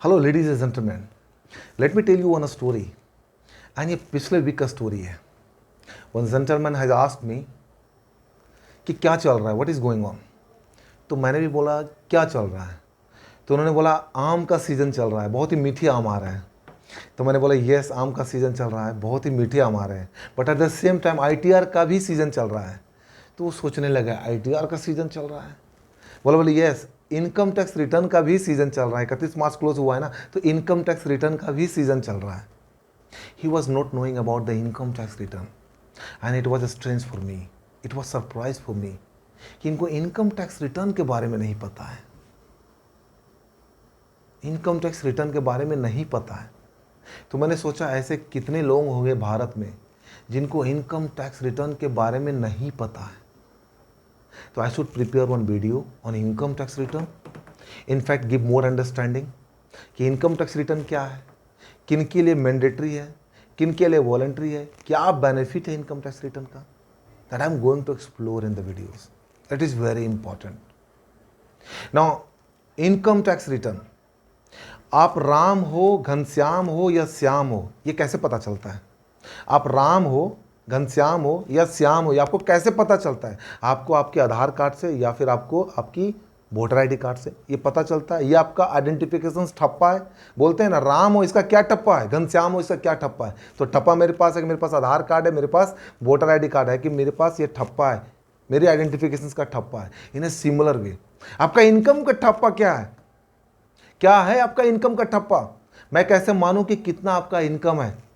Hello ladies and gentleman, let me tell you one story. And ये पिछले week का story है। One gentleman has asked me कि क्या चल रहा है, व्हाट इज़ गोइंग ऑन। तो मैंने भी बोला क्या चल रहा है। तो उन्होंने बोला आम का सीज़न चल रहा है, बहुत ही मीठी आम आ रहे हैं। तो मैंने बोला येस, आम का सीज़न चल रहा है, बहुत ही मीठे आम आ रहे हैं, but at the same time ITR का भी सीज़न चल रहा है। तो वो सोचने लगा आईटीआर का सीज़न चल रहा है। बोले यस, इनकम टैक्स रिटर्न का भी सीज़न चल रहा है। 31 मार्च क्लोज हुआ है ना, तो इनकम टैक्स रिटर्न का भी सीज़न चल रहा है। He was not knowing about the income tax return and it was strange for me, it was surprise for me कि इनको इनकम टैक्स रिटर्न के बारे में नहीं पता है। इनकम टैक्स रिटर्न के बारे में नहीं पता है। तो मैंने सोचा ऐसे कितने लोग होंगे भारत में जिनको इनकम टैक्स रिटर्न के बारे में नहीं पता है। तो I should prepare one video on income tax return, in fact give more understanding कि इनकम टैक्स रिटर्न क्या है, किन के लिए मैंडेटरी है, किन के लिए वॉलंटरी है, क्या बेनिफिट है इनकम टैक्स रिटर्न का। That I am going to explore in the videos. That is very important. Now income tax return, आप राम हो, घनश्याम हो या श्याम हो, ये कैसे पता चलता है? आप राम हो, घनश्याम हो या श्याम हो, ये आपको कैसे पता चलता है? आपको आपके आधार कार्ड से या फिर आपको आपकी वोटर आईडी कार्ड से ये पता चलता है। ये आपका आइडेंटिफिकेशन ठप्पा है। बोलते हैं ना राम हो इसका क्या ठप्पा है, घनश्याम हो इसका क्या ठप्पा है। तो ठप्पा मेरे पास है कि मेरे पास आधार कार्ड है, मेरे पास वोटर आईडी कार्ड है, कि मेरे पास ये ठप्पा है, मेरे आइडेंटिफिकेशन का ठप्पा है। इन्हें सिमिलर वे आपका इनकम का ठप्पा क्या है? क्या है आपका इनकम का ठप्पा? मैं कैसे मानूं कि कितना आपका इनकम है?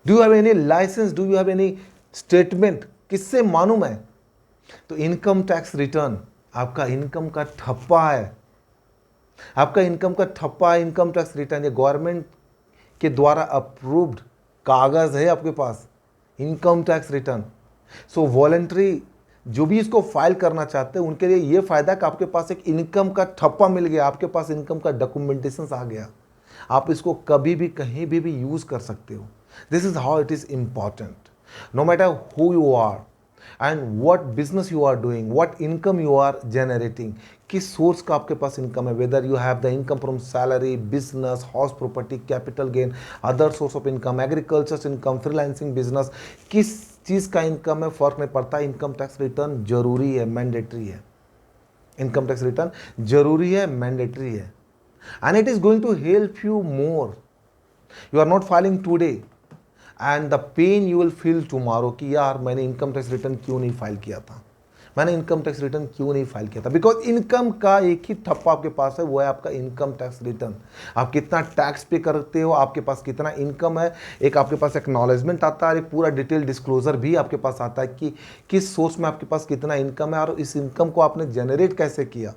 Do you have any license, do you have any statement? किससे मानूं मैं? तो इनकम टैक्स रिटर्न आपका इनकम का ठप्पा है। आपका इनकम का ठप्पा है इनकम टैक्स रिटर्न। ये गवर्नमेंट के द्वारा अप्रूव्ड कागज है आपके पास, income tax return. So voluntary जो भी इसको फाइल करना चाहते हैं उनके लिए ये फायदा कि आपके पास एक इनकम का ठप्पा मिल गया, आपके पास इनकम का डॉक्यूमेंटेशन आ गया। आप इसको कभी भी कहीं भी यूज कर सकते हो। This is how it is important. No matter who you are and what business you are doing, what income you are generating, किस सोर्स का आपके पास इनकम है, whether you have the income from salary, business, house property, capital gain, other source of income, agriculture income, freelancing business, किस चीज़ का income है फर्क नहीं पड़ता। इनकम टैक्स रिटर्न जरूरी है, मैंडेटरी है। इनकम टैक्स रिटर्न जरूरी है, मैंडेटरी है, and it is going to help you more. You are not filing today and the pain you will feel tomorrow कि यार मैंने इनकम टैक्स रिटर्न क्यों नहीं फाइल किया था, मैंने इनकम टैक्स रिटर्न क्यों नहीं फाइल किया था। बिकॉज इनकम का एक ही ठप्पा आपके पास है, वो है आपका इनकम टैक्स रिटर्न। आप कितना टैक्स पे करते हो, आपके पास कितना इनकम है, एक आपके पास एक्नॉलेजमेंट आता है, एक पूरा डिटेल डिस्क्लोजर भी आपके पास आता है कि किस सोर्स में आपके पास कितना इनकम है और इस इनकम को आपने जनरेट कैसे किया।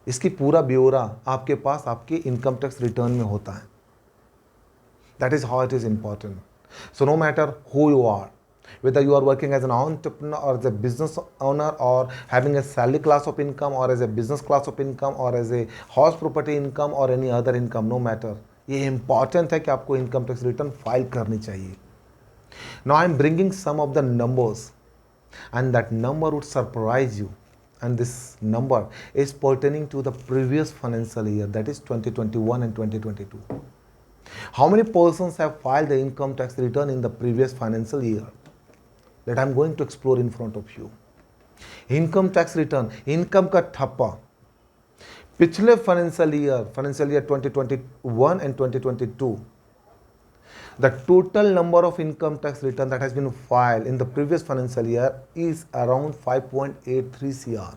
इसकी पूरा ब्यौरा आपके पास आपके इनकम टैक्स रिटर्न में होता है। That is how it is important. So no matter who you are, whether you are working as an entrepreneur or as a business owner or having a salary class of income or as a business class of income or as a house property income or any other income, no matter, ये important है कि आपको income tax return file करनी चाहिए। Now I am bringing some of the numbers and that number would surprise you, and this number is pertaining to the previous financial year, that is 2021 and 2022. How many persons have filed the income tax return in the previous financial year? That I'm going to explore in front of you. Income tax return, income का ठप्पा। पिछले financial year 2021 and 2022, the total number of income tax return that has been filed in the previous financial year is around 5.83 CR.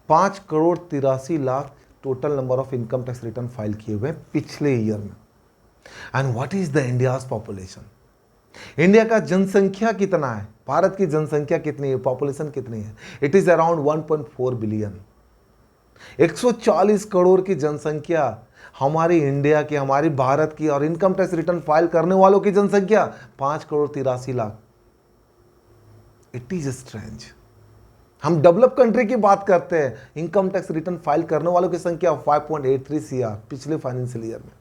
5,83,00,000 total number of income tax return file किए हुए पिछले year में। And what is the India's population? India का जनसंख्या कितना है? भारत की जनसंख्या कितनी है, पॉपुलेशन कितनी है? It is around 1.4 billion. 140 crore की जनसंख्या हमारी इंडिया की, हमारी भारत की, और इनकम टैक्स रिटर्न फाइल करने वालों की जनसंख्या 5,83,00,000। It is strange. हम डेवलप कंट्री की बात करते हैं, इनकम टैक्स रिटर्न फाइल करने वालों की संख्या 5.83 CR पिछले फाइनेंशियल ईयर में,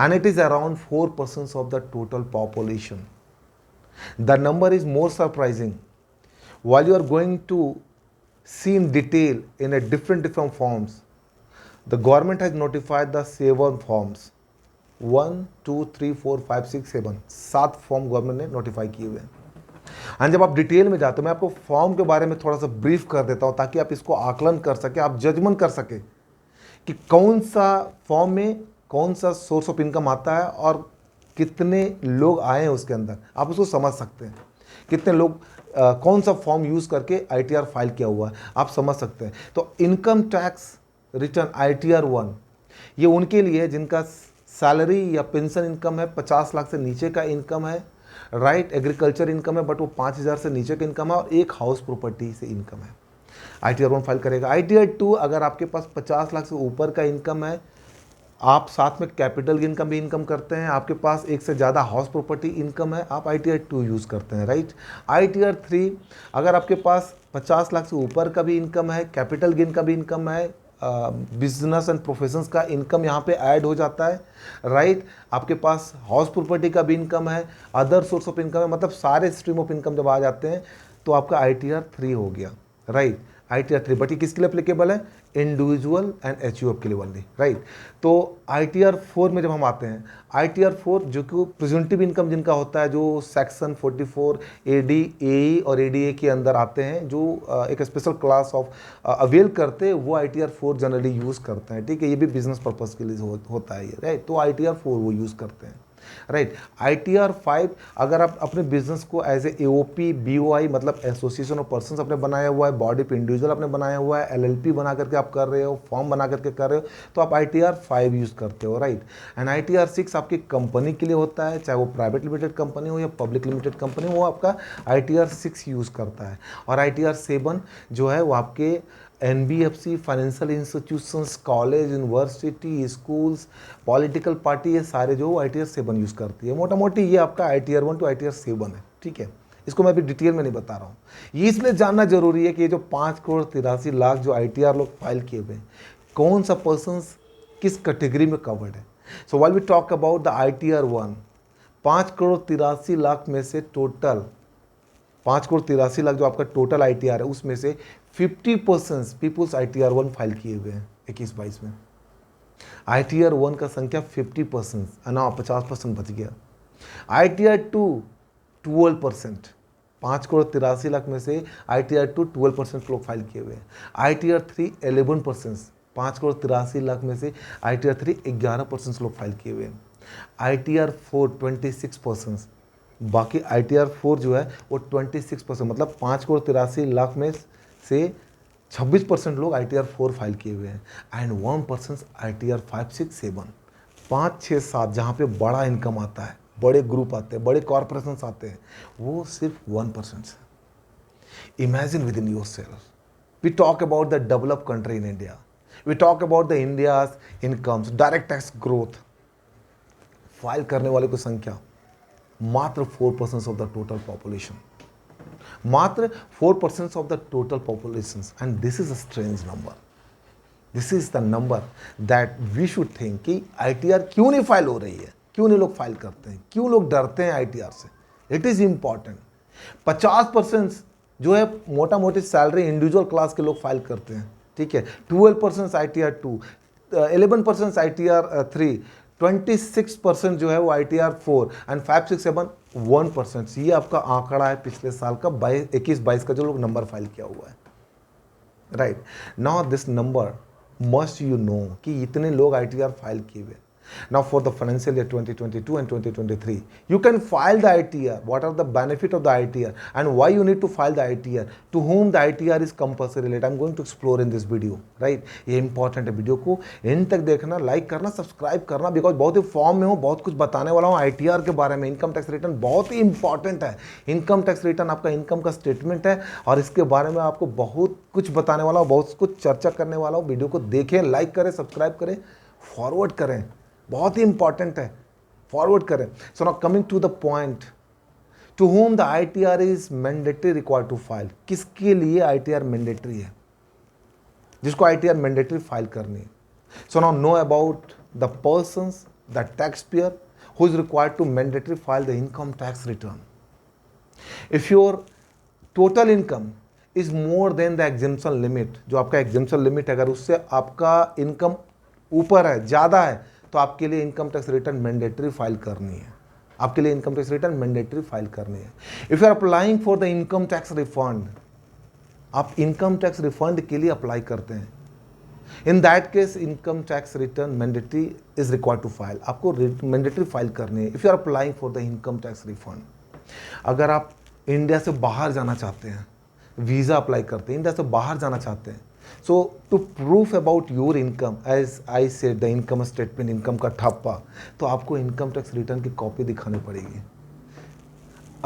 and it is around 4% of the total population. The number is more surprising. While you are going to see in detail in a different forms, the government has notified the 7 forms, 1 2 3 4 5 6 7, 7 form government ने notify किए हुए हैं। हाँ, जब आप detail में जाते हो, मैं आपको फॉर्म के बारे में थोड़ा सा ब्रीफ कर देता हूँ ताकि आप इसको आकलन कर सके, आप जजमेंट कर सके कि कौन सा फॉर्म में कौन सा सोर्स ऑफ इनकम आता है और कितने लोग आए हैं उसके अंदर, आप उसको समझ सकते हैं। कितने लोग कौन सा फॉर्म यूज़ करके ITR फाइल किया हुआ है, आप समझ सकते हैं। तो इनकम टैक्स रिटर्न ITR 1 ये उनके लिए है जिनका सैलरी या पेंशन इनकम है 50 लाख से नीचे का इनकम है, राइट। एग्रीकल्चर इनकम है बट वो 5,000 से नीचे का इनकम है और एक हाउस प्रॉपर्टी से इनकम है, ITR 1 फाइल करेगा। ITR 2 अगर आपके पास 50 लाख से ऊपर का इनकम है, आप साथ में कैपिटल गेन का भी इनकम करते हैं, आपके पास एक से ज़्यादा हाउस प्रॉपर्टी इनकम है, आप ITR 2 यूज़ करते हैं, राइट। ITR 3 अगर आपके पास 50 लाख से ऊपर का भी इनकम है, कैपिटल गेन का भी इनकम है, बिजनेस एंड प्रोफेशंस का इनकम यहाँ पे ऐड हो जाता है, राइट। आपके पास हाउस प्रॉपर्टी का भी इनकम है, अदर सोर्स ऑफ इनकम है, मतलब सारे स्ट्रीम ऑफ इनकम जब आ जाते हैं तो आपका ITR 3 हो गया, राइट। ITR 3 बट ये किसके लिए एप्लीकेबल है? इंडिविजुअल एंड HUF के लिए ओनली, राइट। तो ITR 4 में जब हम आते हैं, ITR 4 जो कि प्रेजेंटिव इनकम जिनका होता है, जो सेक्शन 44 AD AE और ADA के अंदर आते हैं, जो एक स्पेशल क्लास ऑफ अवेल करते हैं, वो ITR 4 जनरली यूज़ करते हैं, ठीक है। ये भी बिजनेस पर्पज़ के लिए होता है ये, राइट। तो ITR 4 वो यूज़ करते हैं, राइट। ITR 5 अगर आप अपने बिजनेस को एज ए AOP BOI मतलब एसोसिएशन ऑफ पर्सन्स अपने बनाया हुआ है, बॉडी पे इंडिविजुअल आपने बनाया हुआ है, LLP बना करके आप कर रहे हो, फॉर्म बना करके कर रहे हो, तो आप ITR 5 यूज़ करते हो, राइट। एंड ITR 6 आपकी कंपनी के लिए होता है, चाहे वो प्राइवेट लिमिटेड कंपनी हो या पब्लिक लिमिटेड कंपनी, वो आपका ITR 6 यूज़ करता है। और ITR 7 जो है वो आपके NBFC, financial institutions, college, university, schools, political party, ये सारे जो ITR 7 यूज़ करती है। मोटा मोटी ये आपका ITR 1 टू ITR 7 है, ठीक है। इसको मैं अभी डिटेल में नहीं बता रहा हूँ, ये इसलिए जानना जरूरी है कि ये जो 5,83,00,000 जो ITR लोग फाइल किए हुए हैं, कौन सा पर्सन्स किस कैटेगरी में कवर्ड है। So while we talk about the ITR 1, 5,83,00,000 में से टोटल 5,83,00,000 जो आपका टोटल ITR है, उसमें से 50% पीपुल्स ITR 1 फाइल किए हुए हैं 21-22 में। ITR 1 का संख्या 50%, ना 50% बच गया। ITR 2 12%, 5,83,00,000 में से ITR 2 12% लोग फाइल किए हुए हैं। ITR 3 11%, 5,83,00,000 में से ITR 3 11% लोग फाइल किए हुए हैं। ITR 4 26%, बाकी ITR 4 जो है वो 26%, मतलब 5,83,00,000 में से 26% लोग ITR 4 फाइल किए हुए हैं। एंड 1% ITR 5 6 7, 5 6 7 जहाँ पे बड़ा इनकम आता है, बड़े ग्रुप आते हैं, बड़े कॉरपोरेशंस आते हैं, वो सिर्फ 1% है। Imagine with in your self, we talk about the develop country in India, we talk about the India's incomes, direct tax growth, file करने वाले की संख्या मात्र 4% ऑफ द टोटल पॉपुलेशन, मात्र 4% of the total population. And this is a strange number, this is the number that we should think कि ITR क्यों नहीं file हो रही है, क्यों नहीं लोग फाइल करते हैं, क्यों लोग डरते हैं ITR से। It is important. 50% जो है मोटा मोटी सैलरी इंडिविजुअल क्लास के लोग फाइल करते हैं, ठीक है। 12% ITR 2, 11% ITR 3, 26% जो है वो ITR 4 एंड 5 6 7 1%। ये आपका आंकड़ा है पिछले साल का 21-22 का जो लोग नंबर फाइल किया हुआ है, right. Now this number must you know कि इतने लोग ITR फाइल किए हुए। Now for the financial year 2022 and 2023, you can file the ITR. What are the benefit of the ITR and why you need to file the ITR? To whom the ITR is compulsory related? I'm going to explore in this video, right? ये important है, video को and तक देखना, like करना, subscribe करना, because बहुत ही form में हो, बहुत कुछ बताने वाला हूँ ITR के बारे में। इनकम टैक्स रिटर्न बहुत ही इंपॉर्टेंट है। इनकम टैक्स रिटर्न आपका इनकम का स्टेटमेंट है और इसके बारे में आपको बहुत कुछ बताने वाला हूँ, बहुत कुछ चर्चा करने वाला हूँ। वीडियो को देखें, लाइक करें, सब्सक्राइब करें, फॉरवर्ड करें, बहुत ही इंपॉर्टेंट है, फॉरवर्ड करें। So now coming to the point, to home the ITR is mandatory required to file. किसके लिए ITR मैंडेटरी है? जिसको ITR मैंडेटरी फाइल करनी है। So now know about the persons, the tax payer who is required to mandatory file the income tax return. If your total income is more than the exemption limit, जो आपका exemption limit है, अगर उससे आपका income ऊपर है, ज़्यादा है, तो आपके लिए income tax return mandatory file करनी है। आपके लिए income tax return mandatory file करनी है। If you are applying for the income tax refund, आप इनकम टैक्स रिफंड के लिए अप्लाई करते हैं, in that case income tax return mandatory is required to file. आपको मैंडेटरी फाइल करनी है if you are applying for the income tax refund. अगर आप इंडिया से बाहर जाना चाहते हैं, वीज़ा अप्लाई करते हैं, इंडिया से बाहर जाना चाहते हैं, so to proof about your income, as I said the income statement, income का ठप्पा, तो आपको इनकम टैक्स रिटर्न की कॉपी दिखानी पड़ेगी।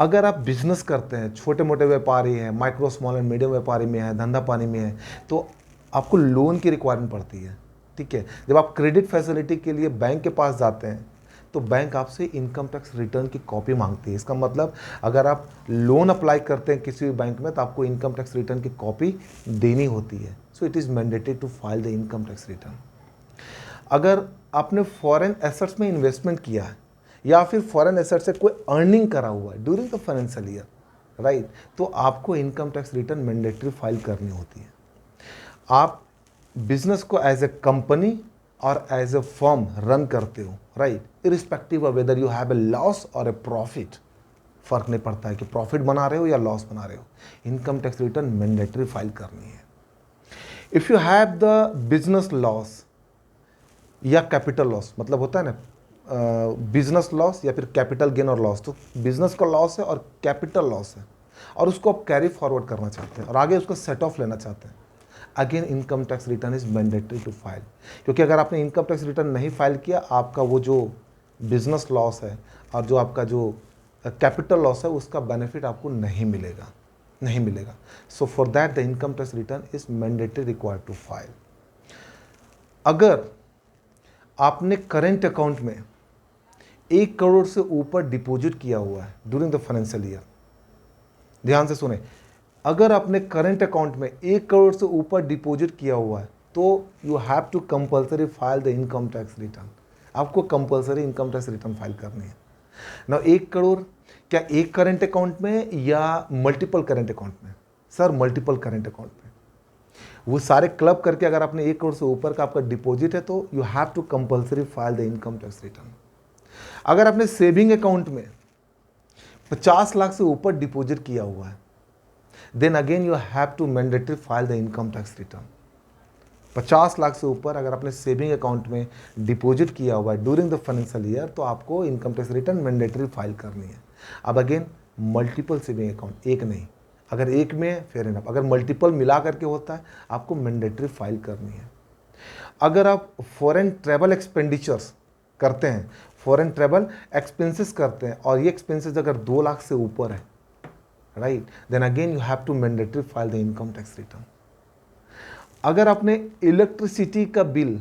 अगर आप बिजनेस करते हैं, छोटे मोटे व्यापारी हैं, माइक्रो स्मॉल एंड मीडियम व्यापारी में है, धंधा पानी में है, तो आपको लोन की रिक्वायरमेंट पड़ती है। ठीक है, जब आप क्रेडिट फैसिलिटी के लिए बैंक के पास जाते हैं तो बैंक आपसे इनकम टैक्स रिटर्न की कॉपी मांगती है। इसका मतलब अगर आप लोन अप्लाई करते हैं किसी भी बैंक में तो आपको इनकम टैक्स रिटर्न की कॉपी देनी होती है। So it is mandatory to file the income tax return. अगर आपने फॉरेन एसेट्स में इन्वेस्टमेंट किया है या फिर फॉरेन एसेट से कोई अर्निंग करा हुआ है during the financial year, right, तो आपको income tax return mandatory file करनी होती है। आप बिजनेस को एज ए कंपनी और एज ए फर्म रन करते हो, right, irrespective of weather you have a loss और ए प्रॉफिट, फर्क नहीं पड़ता है कि प्रॉफिट बना रहे हो या लॉस बना रहे हो, income tax return mandatory file करनी है। If you have the business loss या कैपिटल लॉस, मतलब होता है ना बिजनेस लॉस या फिर कैपिटल गेन और लॉस, तो बिजनेस का लॉस है और कैपिटल लॉस है और उसको आप कैरी फॉरवर्ड करना चाहते हैं और आगे उसको सेट ऑफ लेना चाहते हैं, again income tax return is mandatory to file. क्योंकि अगर आपने इनकम टैक्स रिटर्न नहीं फाइल किया, आपका वो जो बिजनेस लॉस है और जो आपका जो कैपिटल लॉस है उसका बेनिफिट आपको नहीं मिलेगा। So for that the income tax return is mandatory required to file. अगर आपने करेंट अकाउंट में 1 करोड़ से ऊपर डिपॉजिट किया हुआ है ड्यूरिंग द फाइनेंशियल ईयर, ध्यान से सुने, अगर आपने करेंट अकाउंट में 1 करोड़ से ऊपर डिपॉजिट किया हुआ है तो you have to compulsory file the income tax return. आपको compulsory income tax return file करनी है ना। 1 करोड़ क्या एक करेंट अकाउंट में या मल्टीपल करेंट अकाउंट में? सर मल्टीपल करेंट अकाउंट में, वो सारे क्लब करके अगर आपने 1 करोड़ से ऊपर का आपका डिपॉजिट है तो you have to compulsory file the income tax return. अगर आपने सेविंग अकाउंट में 50 लाख से ऊपर डिपॉजिट किया हुआ है, then again you have to mandatory file the income tax return. 50 lakh से ऊपर अगर आपने सेविंग अकाउंट में डिपॉजिट किया हुआ है ड्यूरिंग द फाइनेंशियल ईयर तो आपको income tax return mandatory file करनी है। अब अगेन मल्टीपल सेविंग अकाउंट, एक नहीं, अगर एक में फेयर इनफ, अगर मल्टीपल मिला करके होता है आपको मैंडेटरी फाइल करनी है। अगर आप फॉरेन ट्रैवल एक्सपेंडिचर्स करते हैं, फॉरेन ट्रैवल एक्सपेंसेस करते हैं और ये एक्सपेंसेस अगर 2 लाख से ऊपर है, right, then again you have to mandatory file the income tax return. अगर आपने इलेक्ट्रिसिटी का बिल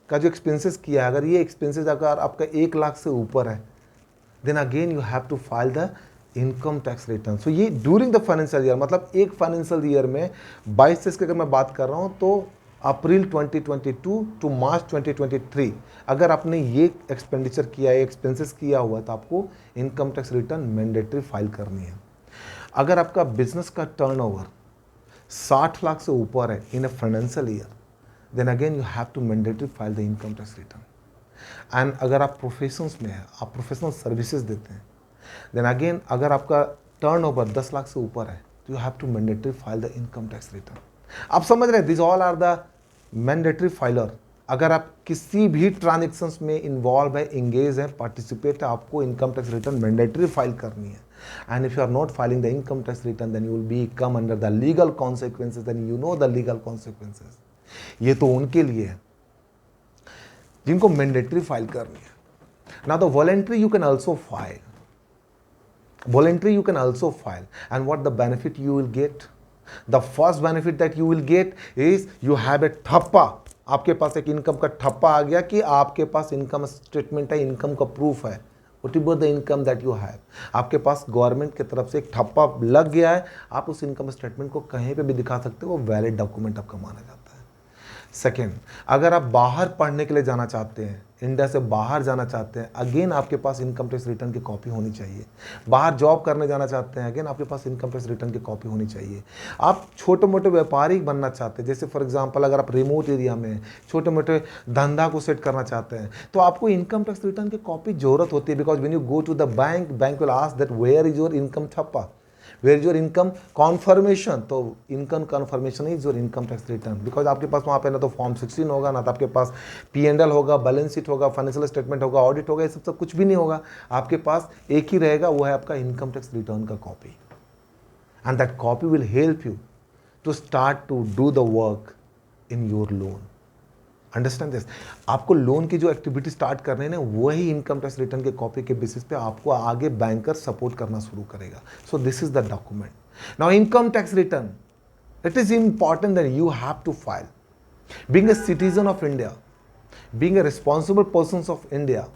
का जो एक्सपेंसेस किया है, अगर ये एक्सपेंसेस अगर आपका 1 लाख से ऊपर है, then again you have to file the income tax return. So ये ड्यूरिंग द फाइनेंशियल ईयर, मतलब एक फाइनेंशियल ईयर में 22 से अगर मैं बात कर रहा हूँ तो अप्रैल 2022 टू मार्च 2023 अगर आपने ये एक्सपेंडिचर किया है, एक्सपेंसेस किया हुआ, तो आपको income tax return mandatory file करनी है। अगर आपका बिजनेस का टर्नओवर 60 लाख से ऊपर है in a financial year, then again you have to mandatory file the income tax return. And अगर आप प्रोफेशंस में हैं, आप प्रोफेशनल सर्विसेज देते हैं, देन अगेन अगर आपका टर्नओवर 10 लाख से ऊपर है तो you have to mandatory file the income tax return. आप समझ रहे हैं, this all are the mandatory filer. अगर आप किसी भी ट्रांजेक्शन्स में इन्वॉल्व है, इंगेज है, पार्टिसिपेट है, आपको income tax return mandatory file करनी है। And if you are not filing the income tax return then you will be come under the legal consequences, then you know the legal consequences. ये तो उनके लिए है जिनको मैंडेटरी फाइल करनी है। Now the voluntary you can also file, voluntary you can also file, and what the benefit you will get? The first benefit that you will get is you have a ठप्पा, आपके पास एक income का ठप्पा आ गया कि आपके पास income statement है, इनकम का प्रूफ है, whatever the income that you have, आपके पास गवर्नमेंट की तरफ से एक ठप्पा लग गया है, आप उस इनकम स्टेटमेंट को कहीं पे भी दिखा सकते हो, वो वैलिड डॉक्यूमेंट आपका माना जाता है। सेकेंड, अगर आप बाहर पढ़ने के लिए जाना चाहते हैं, इंडिया से बाहर जाना चाहते हैं, अगेन आपके पास इनकम टैक्स रिटर्न की कॉपी होनी चाहिए। बाहर जॉब करने जाना चाहते हैं, अगेन आपके पास इनकम टैक्स रिटर्न की कॉपी होनी चाहिए। आप छोटे मोटे व्यापारी बनना चाहते हैं, जैसे फॉर एग्जांपल अगर आप रिमोट एरिया में छोटे मोटे धंधा को सेट करना चाहते हैं, तो आपको इनकम टैक्स रिटर्न की कॉपी जरूरत होती है। Because when you go to the bank, bank will ask that where is your income ठप्पा, where is your income confirmation. तो income confirmation is your income tax return. Because आपके पास वहाँ पे ना तो फॉर्म 16 होगा, ना तो आपके पास P&L होगा, बैलेंस शीट होगा, फाइनेंशियल स्टेटमेंट होगा, ऑडिट होगा, ये सब कुछ भी नहीं होगा। आपके पास एक ही रहेगा, वो है आपका इनकम टैक्स रिटर्न का copy. And that copy will help you to start to do the work in your loan. Understand this. आपको लोन की जो एक्टिविटी स्टार्ट कर रहे हैं ना, वही इनकम टैक्स रिटर्न के कॉपी के बेसिस पे आपको आगे बैंकर सपोर्ट करना शुरू करेगा। So this is the document. Now income tax return, it is important that you have to file. Being a citizen of India, being a responsible person of India,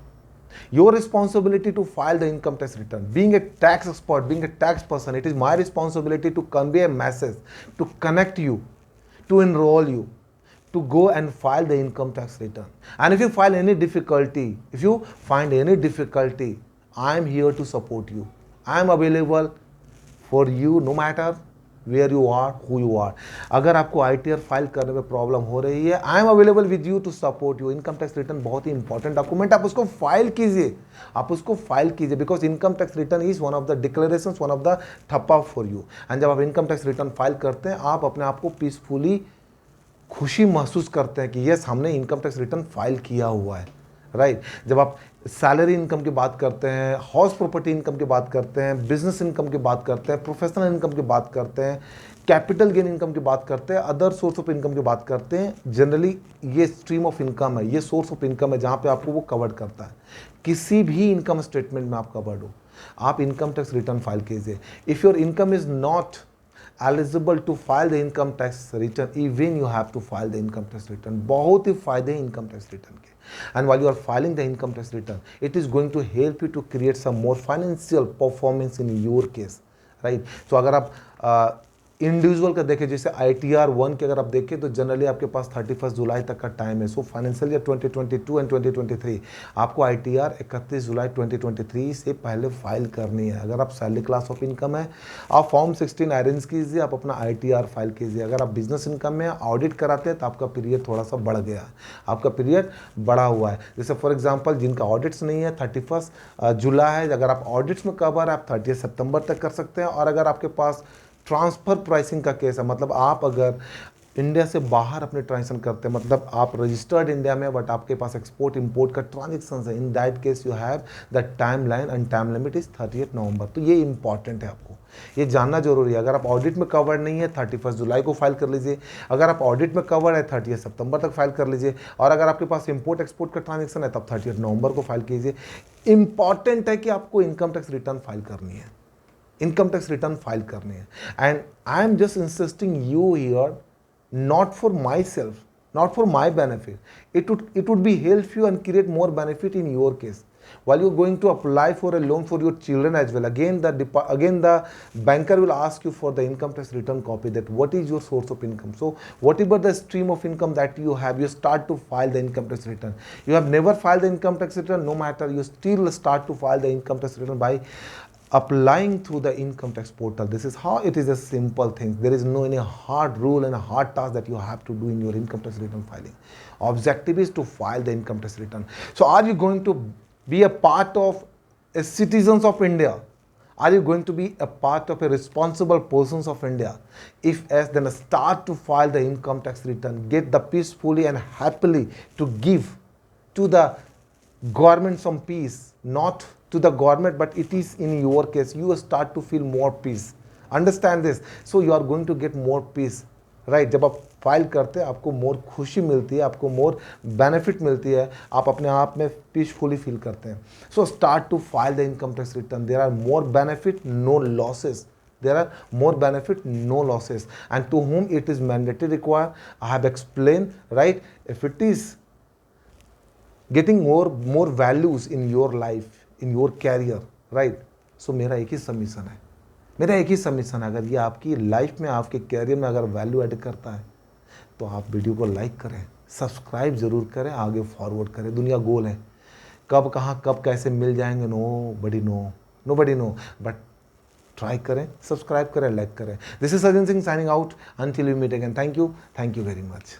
your responsibility to file the income tax return. Being a tax expert, being a tax person, it is my responsibility to convey a message, to connect you, to enroll you, to go and file the income tax return. And if you find any difficulty, I am here to support you. I am available for you no matter where you are, who you are. अगर आपको ITR file करने में problem हो रही है, I am available with you to support you. Income tax return बहुत ही important document, आप उसको फाइल कीजिए, because income tax return is one of the declarations, one of the ठप्पा फॉर यू। एंड जब आप इनकम टैक्स रिटर्न फाइल करते हैं, आप अपने आप को पीसफुली खुशी महसूस करते हैं कि यस, हमने इनकम टैक्स रिटर्न फाइल किया हुआ है, राइट। जब आप सैलरी इनकम की बात करते हैं, हाउस प्रॉपर्टी इनकम की बात करते हैं, बिजनेस इनकम की बात करते हैं, प्रोफेशनल इनकम की बात करते हैं, कैपिटल गेन इनकम की बात करते हैं, अदर सोर्स ऑफ इनकम की बात करते हैं, जनरली ये स्ट्रीम ऑफ इनकम है, ये सोर्स ऑफ इनकम है जहाँ पे आपको वो कवर करता है। किसी भी इनकम स्टेटमेंट में आप कवर्ड हो, आप इनकम टैक्स रिटर्न फाइल कीजिए। If your income is not eligible to file the income tax return, even you have to file the income tax return। बहुत ही फायदे हैं इनकम टैक्स रिटर्न के। and while you are filing the income tax return, it is going to help you to create some more financial performance in your case, right। so अगर आप individual का देखें, जैसे ITR 1 के अगर आप देखें तो जनरली आपके पास 31 जुलाई तक का टाइम है। सो फाइनेंशियल ईयर 2022 एंड 2023 आपको ITR 31 जुलाई 2023 से पहले फाइल करनी है। अगर आप सैलरी क्लास ऑफ इनकम है, आप फॉर्म 16 अरेंज कीजिए, आप अपना ITR फाइल कीजिए। अगर आप बिजनेस इनकम में ऑडिट कराते हैं तो आपका पीरियड थोड़ा सा बढ़ गया है, आपका पीरियड बढ़ा हुआ है। जैसे फॉर एग्जाम्पल जिनका ऑडिट्स नहीं है 31 जुलाई है, अगर आप ऑडिट्स में कवर है आप 30 सितंबर तक कर सकते हैं। और अगर आपके पास ट्रांसफ़र प्राइसिंग का केस है, मतलब आप अगर इंडिया से बाहर अपने ट्रांजेक्शन करते हैं, मतलब आप रजिस्टर्ड इंडिया में बट आपके पास एक्सपोर्ट इंपोर्ट का ट्रांजेक्शन है, इन that case you have the time line and time limit is 30 नवंबर। तो ये इंपॉर्टेंट है, आपको ये जानना जरूरी है। अगर आप ऑडिट में कवर नहीं है 31 जुलाई को फाइल कर लीजिए, अगर आप ऑडिट में कवर है 30 सितंबर तक फाइल कर लीजिए, और अगर आपके पास इंपोर्ट एक्सपोर्ट का ट्रांजेक्शन है तब 30 नवंबर को फाइल कीजिए। इंपॉर्टेंट है कि आपको इनकम टैक्स रिटर्न फाइल करनी है, इनकम टैक्स रिटर्न फाइल करनी है। And I am just insisting you here, not for myself, not for my benefit. It would be help you and create more benefit in your case. While you're going to apply for a loan for your children as well, again the banker will ask you for the income tax return copy, that what is your source of income. So whatever the stream of income that you have, you start to file the income tax return. You have never filed the income tax return, no matter, you still start to file the income tax return by applying through the income tax portal. This is how it is, a simple thing. There is no any hard rule and a hard task that you have to do in your income tax return filing. Objective is to file the income tax return. So are you going to be a part of a citizens of India? Are you going to be a part of a responsible persons of India? If yes, then start to file the income tax return. Get the peacefully and happily to give to the government some peace, not to the government, but it is in your case. You start to feel more peace. Understand this. So you are going to get more peace, right? जब आप file करते हैं आपको मोर खुशी मिलती है, आपको मोर benefit मिलती है, आप अपने आप में पीसफुली फील करते हैं। So start to file the income tax return. There are more benefit, no losses. There are more benefit, no losses. And to whom it is mandatory required, I have explained, right? If it is getting more values in your life, in your career, right? So मेरा एक ही submission है, अगर ये आपकी life में, आपके career में अगर वैल्यू ऐड करता है तो आप वीडियो को लाइक करें, सब्सक्राइब ज़रूर करें, आगे फॉरवर्ड करें। दुनिया गोल है, कब कहाँ कब कैसे मिल जाएंगे nobody knows, but try करें, सब्सक्राइब करें, लाइक करें। This is Sajjan Singh signing out, until we meet again. Thank you very much.